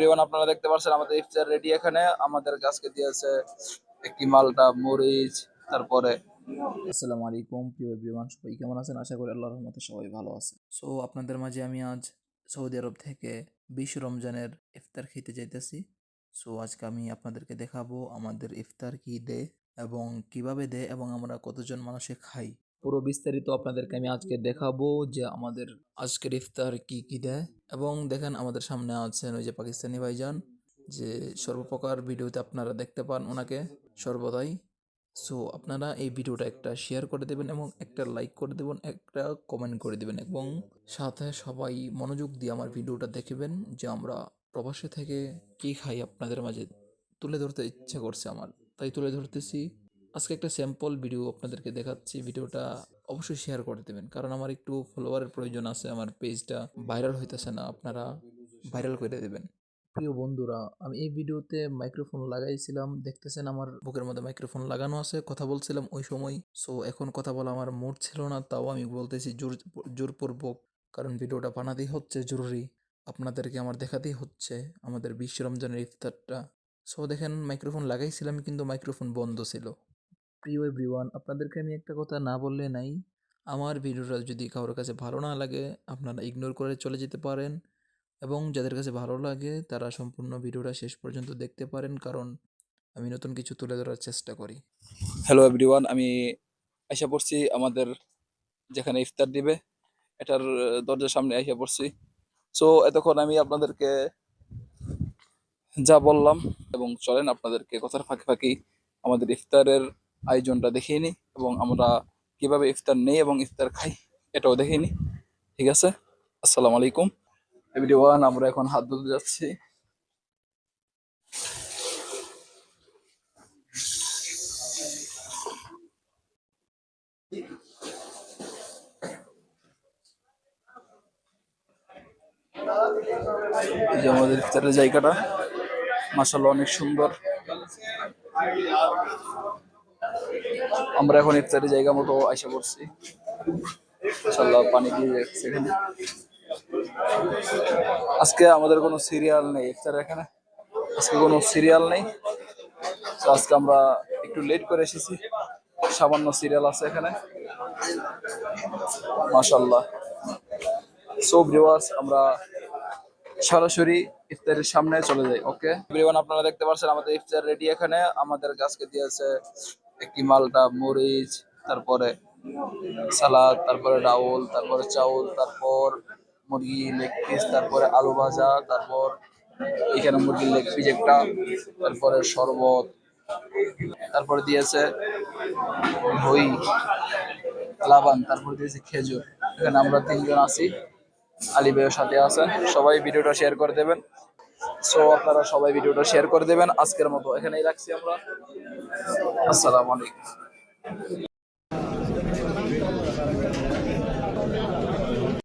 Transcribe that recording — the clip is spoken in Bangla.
এভরিওয়ান, আপনারা দেখতে পাচ্ছেন আমাদের ইফতার রেডি। এখানে আমাদের আজকে দিয়েছে একটি মালটা, মরিচ, তারপরে আসসালামু আলাইকুম প্রিয় এভরিওয়ান, সবাই কেমন আছেন? আশা করি আল্লাহর রহমতে সবাই ভালো আছে। সো আপনাদের মাঝে আমি আজ সৌদি আরব থেকে 20 রমজানের ইফতার খেতে যাইতেছি। সো আজকে আমি আপনাদেরকে দেখাবো আমাদের ইফতার কি দেয় এবং কিভাবে দেয় এবং আমরা কতজন মানুষে খাই। পুরো বিস্তারিত আপনাদেরকে আমি আজকে দেখাবো যে আমাদের আজকের ইফতার কি কি দেয়। এবং দেখেন আমাদের সামনে আছেন ওই যে পাকিস্তানি ভাইজান, যে সর্বপ্রকার ভিডিওতে আপনারা দেখতে পান ওনাকে সর্বদাই। সো আপনারা এই ভিডিওটা একটা শেয়ার করে দেবেন এবং একটা লাইক করে দেবেন, একটা কমেন্ট করে দেবেন এবং সাথে সবাই মনোযোগ দিয়ে আমার ভিডিওটা দেখবেন যে আমরা প্রবাসে থেকে কি খাই আপনাদের মাঝে তুলে ধরতে ইচ্ছা করছে আমার, তাই তুলে ধরতেছি। আজকে একটা স্যাম্পল ভিডিও আপনাদেরকে দেখাচ্ছি। ভিডিওটা অবশ্যই শেয়ার করে দেবেন, কারণ আমার একটু ফলোয়ারের প্রয়োজন আছে, আমার পেজটা ভাইরাল হইতেছে না, আপনারা ভাইরাল করে দেবেন। প্রিয় বন্ধুরা, আমি এই ভিডিওতে মাইক্রোফোন লাগাইছিলাম, দেখতেছেন আমার বুকের মধ্যে মাইক্রোফোন লাগানো আছে, কথা বলছিলাম ওই সময়। সো এখন কথা বলা আমার মুড ছিল না, তাও আমি বলতেছি জোরপূর্বক, কারণ ভিডিওটা বানাতেই হচ্ছে জরুরি, আপনাদেরকে আমার দেখাতেই হচ্ছে আমাদের 20 রমজানের ইফতারটা। সো দেখেন মাইক্রোফোন লাগাইছিলাম কিন্তু মাইক্রোফোন বন্ধ ছিল। প্রিয় এভরিওয়ান, আপনাদেরকে আমি একটা কথা না বললে নাই, আমার ভিডিওটা যদি কারোর কাছে ভালো না লাগে আপনারা ইগনোর করে চলে যেতে পারেন, এবং যাদের কাছে ভালো লাগে তারা সম্পূর্ণ ভিডিওটা শেষ পর্যন্ত দেখতে পারেন, কারণ আমি নতুন কিছু তুলে ধরার চেষ্টা করি। হ্যালো এভরিওয়ান, আমি আশা পড়ছি আমাদের যেখানে ইফতার দিবে এটার দরজার সামনে আশা পড়ছি। সো এতক্ষণ আমি আপনাদেরকে যা বললাম, এবং চলেন আপনাদেরকে কথার ফাঁকি ফাঁকি আমাদের ইফতারের আয়োজনটা দেখিয়ে নিই এবং আমরা কিভাবে ইফতার নেই এবং ইফতার খাই এটাও দেখিয়ে নিই। ঠিক আছে, আসসালামু আলাইকুম এভরিওয়ান, আমরা এখন হাত ধুতে যাচ্ছি। এই যে আমাদের ইফতারের জায়গাটা, মাশাআল্লাহ অনেক সুন্দর। আমরা এখন ইফতারের জায়গা মতো আইসা পড়ছি। মাশাআল্লাহ পানি দিয়ে যাচ্ছে এখানে। আজকে আমাদের কোনো সিরিয়াল নেই ইফতারের এখানে, আজকে কোনো সিরিয়াল নেই। তো আজকে আমরা একটু লেট করে এসেছি, সামান্য সিরিয়াল আছে এখানে। মাশাআল্লাহ। সো ভিউয়ার্স, আমরা সরাসরি ইফতারের সামনে চলে যাই। ওকে এভরিওয়ান, আপনারা দেখতে পাচ্ছেন আমাদের ইফতার রেডি। এখানে আমাদের আজকে দিয়েছে একটি মালটা, মরিচ, তারপরে সালাদ, তারপরে ডাউল, তারপরে চাউল, তারপর মুরগি লেগ পিস, তারপরে আলু ভাজা, তারপর এখানে মুরগির লেগ পিস একটা, তারপরে শরবত, তারপরে দিয়েছে দই, লাবান, তারপরে দিয়েছে খেজুর। এখানে আমরা তিনজন আছি, আলী ভাইয়ের সাথে আছেন। সবাই ভিডিওটা শেয়ার করে দেবেন। সো আপনারা সবাই ভিডিওটা শেয়ার করে দেবেন। আজকের মতো এখানেই রাখছি আমরা। আসসালামু আলাইকুম।